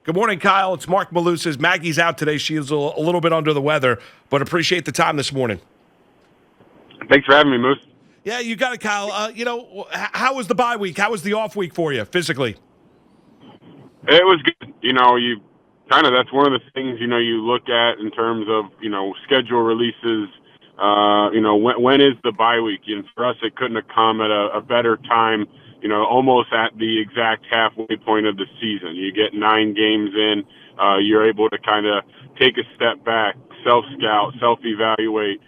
Good morning, Kyle. It's Mark Malusis. Maggie's out today. She is a little bit under the weather, but appreciate the time this morning. Thanks for having me, Moose. Yeah, you got it, Kyle. How was the bye week? How was the off week for you physically? It was good. That's one of the things, you look at in terms of, schedule releases. When is the bye week? And for us, it couldn't have come at a better time, almost at the exact halfway point of the season. You get 9 games in, you're able to kind of take a step back, self-scout, self-evaluate,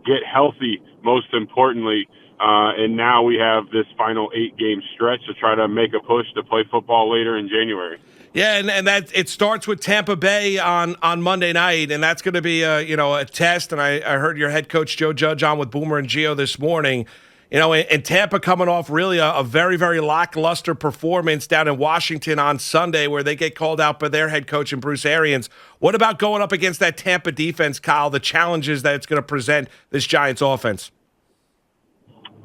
get healthy, most importantly. And now we have this final 8-game stretch to try to make a push to play football later in January. Yeah, and that it starts with Tampa Bay on Monday night, and that's going to be a test. And I heard your head coach Joe Judge on with Boomer and Gio this morning. And Tampa coming off really a very, very lackluster performance down in Washington on Sunday, where they get called out by their head coach and Bruce Arians. What about going up against that Tampa defense, Kyle? The challenges that it's going to present this Giants offense.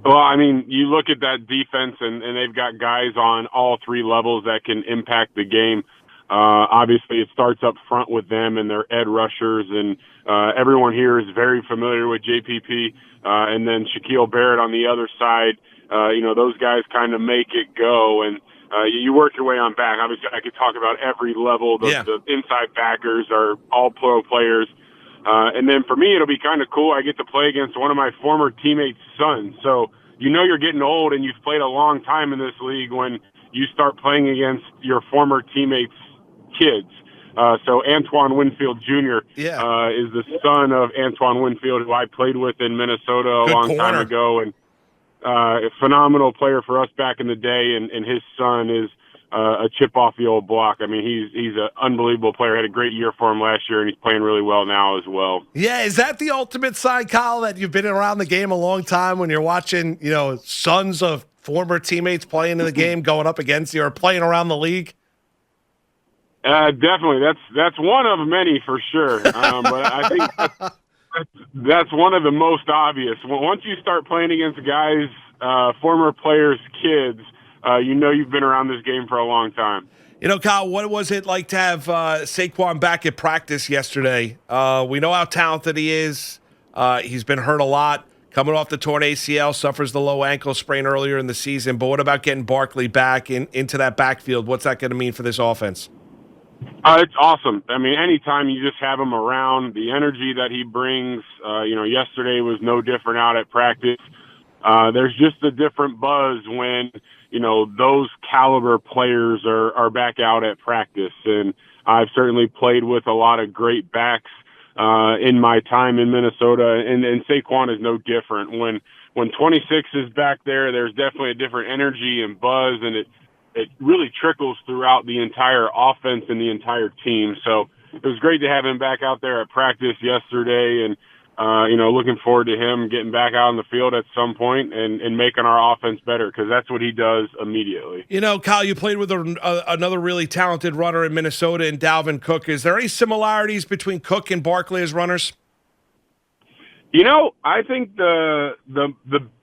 Well, I mean, you look at that defense, and they've got guys on all 3 levels that can impact the game. Obviously, it starts up front with them and their edge rushers, and everyone here is very familiar with JPP. And then Shaquille Barrett on the other side, those guys kind of make it go. And you work your way on back. Obviously, I could talk about every level. The inside backers are all pro players. And then for me, it'll be kind of cool. I get to play against one of my former teammates' sons. So you're getting old and you've played a long time in this league when you start playing against your former teammates' kids. So Antoine Winfield Jr. Is the son of Antoine Winfield, who I played with in Minnesota a long time ago. And a phenomenal player for us back in the day. And his son is a chip off the old block. I mean, he's an unbelievable player. Had a great year for him last year, and he's playing really well now as well. Yeah, is that the ultimate sign, Kyle, that you've been around the game a long time when you're watching, sons of former teammates playing in the game, going up against you or playing around the league? Definitely. That's one of many for sure. But I think that's one of the most obvious. Once you start playing against guys, former players' kids, you've been around this game for a long time. Kyle, what was it like to have Saquon back at practice yesterday? We know how talented he is. He's been hurt a lot. Coming off the torn ACL, suffers the low ankle sprain earlier in the season. But what about getting Barkley back into that backfield? What's that going to mean for this offense? It's awesome. I mean, anytime you just have him around, the energy that he brings, yesterday was no different out at practice. There's just a different buzz when, those caliber players are back out at practice. And I've certainly played with a lot of great backs in my time in Minnesota, and Saquon is no different. When 26 is back there, there's definitely a different energy and buzz, and it really trickles throughout the entire offense and the entire team. So it was great to have him back out there at practice yesterday, and looking forward to him getting back out on the field at some point and making our offense better, because that's what he does immediately. Kyle, you played with another really talented runner in Minnesota in Dalvin Cook. Is there any similarities between Cook and Barkley as runners? I think the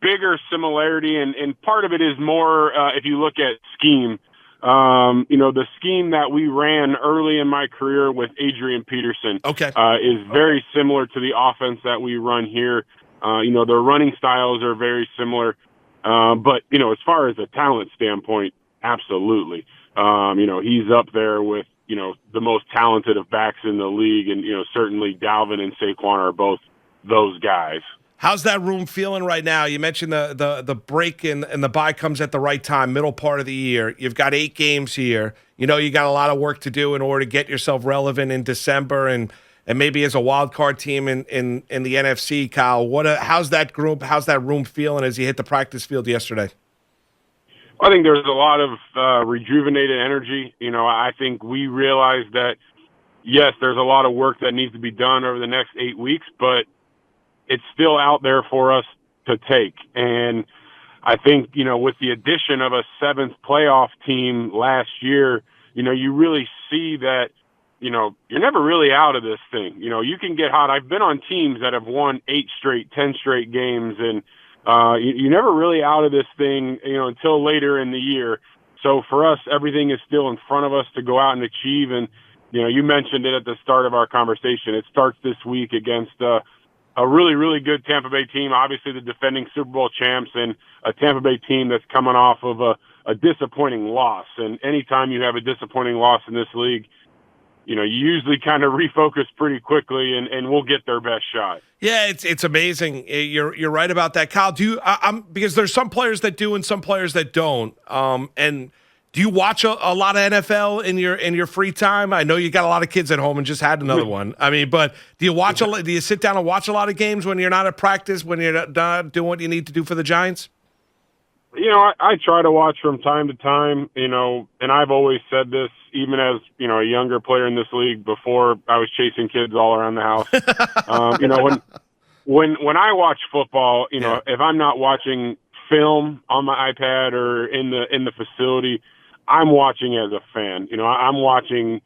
bigger similarity, and part of it is more if you look at scheme, the scheme that we ran early in my career with Adrian Peterson is very similar to the offense that we run here. Their running styles are very similar. But, as far as a talent standpoint, absolutely. He's up there with, the most talented of backs in the league. And, certainly Dalvin and Saquon are both those guys. How's that room feeling right now? You mentioned the break and the bye comes at the right time, middle part of the year. You've got 8 games here. You got a lot of work to do in order to get yourself relevant in December and maybe as a wild card team in the NFC, Kyle. How's that room feeling as you hit the practice field yesterday? I think there's a lot of rejuvenated energy. I think we realized that, yes, there's a lot of work that needs to be done over the next 8 weeks, but it's still out there for us to take. And I think, with the addition of a 7th playoff team last year, you really see that, you're never really out of this thing. You can get hot. I've been on teams that have won 8 straight, 10 straight games, and you're never really out of this thing, until later in the year. So for us, everything is still in front of us to go out and achieve. And, you mentioned it at the start of our conversation. It starts this week against a really, really good Tampa Bay team, obviously the defending Super Bowl champs, and a Tampa Bay team that's coming off of a disappointing loss. And anytime you have a disappointing loss in this league, you usually kind of refocus pretty quickly, and we'll get their best shot. Yeah, it's amazing. You're right about that, Kyle. Because there's some players that do and some players that don't. And do you watch a lot of NFL in your free time? I know you got a lot of kids at home and just had another one. I mean, but do you sit down and watch a lot of games when you're not at practice, when you're not doing what you need to do for the Giants? I try to watch from time to time, and I've always said this, even as, a younger player in this league before I was chasing kids all around the house. When I watch football, if I'm not watching film on my iPad or in the facility, I'm watching as a fan. I'm watching,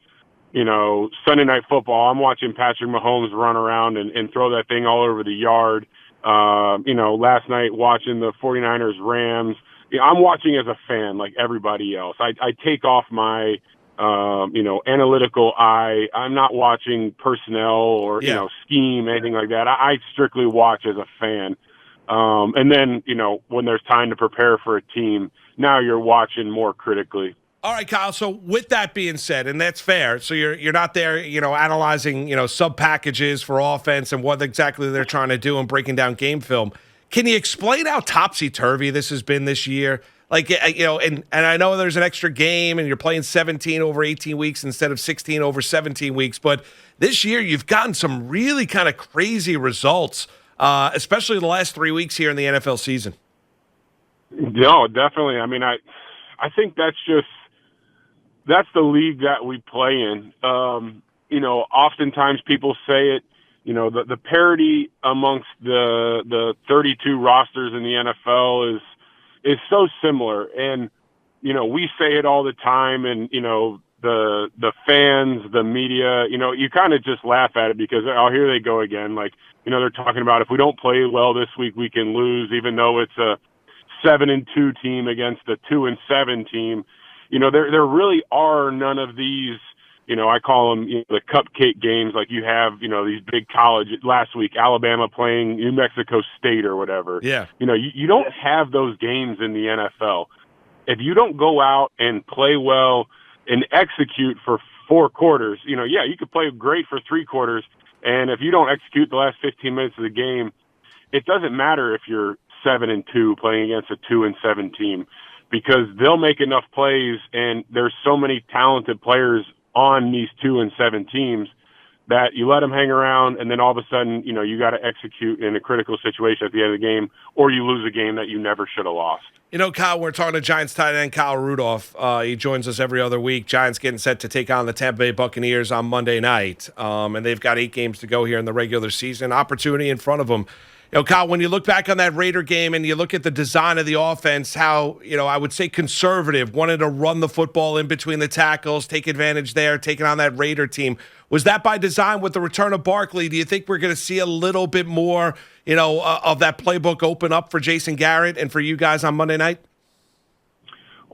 Sunday Night Football. I'm watching Patrick Mahomes run around and throw that thing all over the yard. Last night watching the 49ers Rams. I'm watching as a fan like everybody else. I take off my, analytical eye. I'm not watching personnel or, scheme, anything like that. I strictly watch as a fan. And then, when there's time to prepare for a team, now you're watching more critically. All right, Kyle. So with that being said, and that's fair. So you're not there, analyzing, sub packages for offense and what exactly they're trying to do and breaking down game film. Can you explain how topsy-turvy this has been this year? Like, and I know there's an extra game and you're playing 17 over 18 weeks instead of 16 over 17 weeks. But this year you've gotten some really kind of crazy results, especially the last 3 weeks here in the NFL season. No, definitely. I mean, I think that's the league that we play in. Oftentimes people say it, the parity amongst the 32 rosters in the NFL is so similar. And, we say it all the time, and, the fans, the media, you kind of just laugh at it because, oh, here they go again. Like, they're talking about if we don't play well this week, we can lose, even though it's a 7-2 team against a 2-7 team. There really are none of these, I call them the cupcake games. Like you have, these big college last week, Alabama playing New Mexico State or whatever. Yeah. You don't have those games in the NFL. If you don't go out and play well and execute for 4 quarters, you could play great for 3 quarters. And if you don't execute the last 15 minutes of the game, it doesn't matter if you're 7-2 playing against a 2-7 team, because they'll make enough plays, and there's so many talented players on these 2-7 teams that you let them hang around, and then all of a sudden, you got to execute in a critical situation at the end of the game, or you lose a game that you never should have lost. Kyle, we're talking to Giants tight end Kyle Rudolph. He joins us every other week. Giants getting set to take on the Tampa Bay Buccaneers on Monday night, and they've got 8 games to go here in the regular season. Opportunity in front of them. Kyle, when you look back on that Raider game and you look at the design of the offense, how, I would say conservative, wanted to run the football in between the tackles, take advantage there, taking on that Raider team. Was that by design with the return of Barkley? Do you think we're going to see a little bit more, of that playbook open up for Jason Garrett and for you guys on Monday night?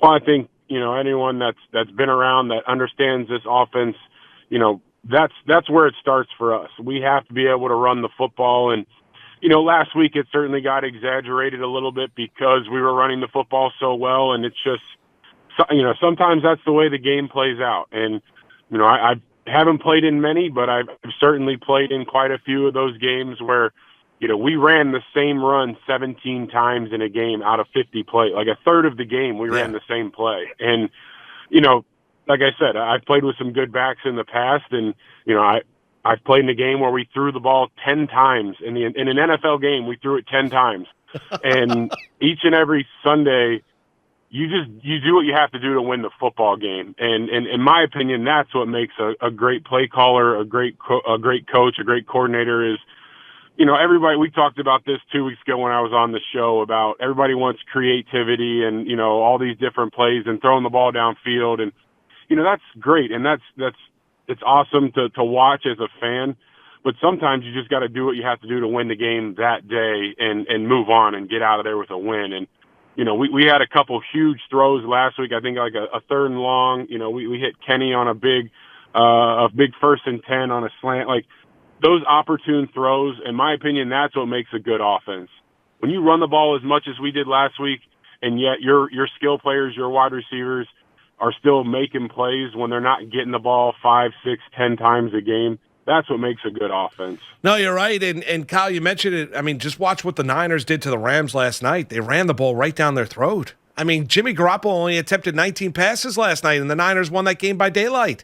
Well, I think, anyone that's been around that understands this offense, that's where it starts for us. We have to be able to run the football, and last week it certainly got exaggerated a little bit because we were running the football so well, and it's just, sometimes that's the way the game plays out. And, I haven't played in many, but I've certainly played in quite a few of those games where, we ran the same run 17 times in a game out of 50 plays. Like a third of the game, we ran the same play. And, like I said, I've played with some good backs in the past, and, I've played in a game where we threw the ball 10 times. In an NFL game, we threw it 10 times. And each and every Sunday, you do what you have to do to win the football game. And in my opinion, that's what makes a great play caller, a great coach, a great coordinator is, everybody, we talked about this 2 weeks ago when I was on the show about everybody wants creativity and, all these different plays and throwing the ball downfield. And, that's great. And it's awesome to watch as a fan, but sometimes you just got to do what you have to do to win the game that day and move on and get out of there with a win. And, we had a couple huge throws last week. I think like a third and long. We hit Kenny on a big 1st and 10 on a slant. Like those opportune throws, in my opinion, that's what makes a good offense. When you run the ball as much as we did last week, and yet your skill players, your wide receivers, are still making plays when they're not getting the ball 5, 6, 10 times a game. That's what makes a good offense. No, you're right. And Kyle, you mentioned it. I mean, just watch what the Niners did to the Rams last night. They ran the ball right down their throat. I mean, Jimmy Garoppolo only attempted 19 passes last night, and the Niners won that game by daylight.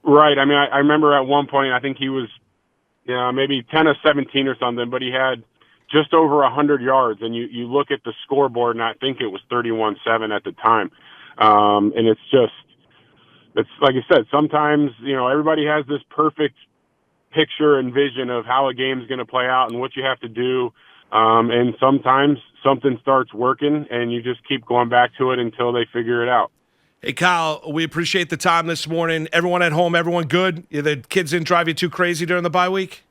Right. I mean, I remember at one point, I think he was maybe 10 of 17 or something, but he had just over 100 yards. And you look at the scoreboard, and I think it was 31-7 at the time. And it's like I said, sometimes, everybody has this perfect picture and vision of how a game's going to play out and what you have to do. And sometimes something starts working and you just keep going back to it until they figure it out. Hey, Kyle, we appreciate the time this morning. Everyone at home, everyone good? The kids didn't drive you too crazy during the bye week?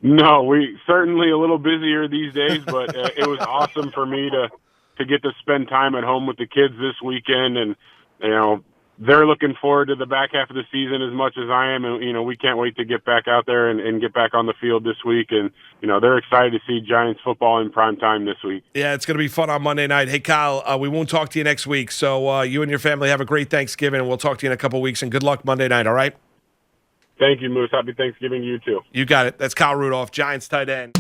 No, we certainly a little busier these days, but it was awesome for me to get to spend time at home with the kids this weekend. And, they're looking forward to the back half of the season as much as I am. And, we can't wait to get back out there and get back on the field this week. And, they're excited to see Giants football in prime time this week. Yeah, it's going to be fun on Monday night. Hey, Kyle, we won't talk to you next week. So you and your family have a great Thanksgiving, and we'll talk to you in a couple weeks. And good luck Monday night, all right? Thank you, Moose. Happy Thanksgiving to you, too. You got it. That's Kyle Rudolph, Giants tight end.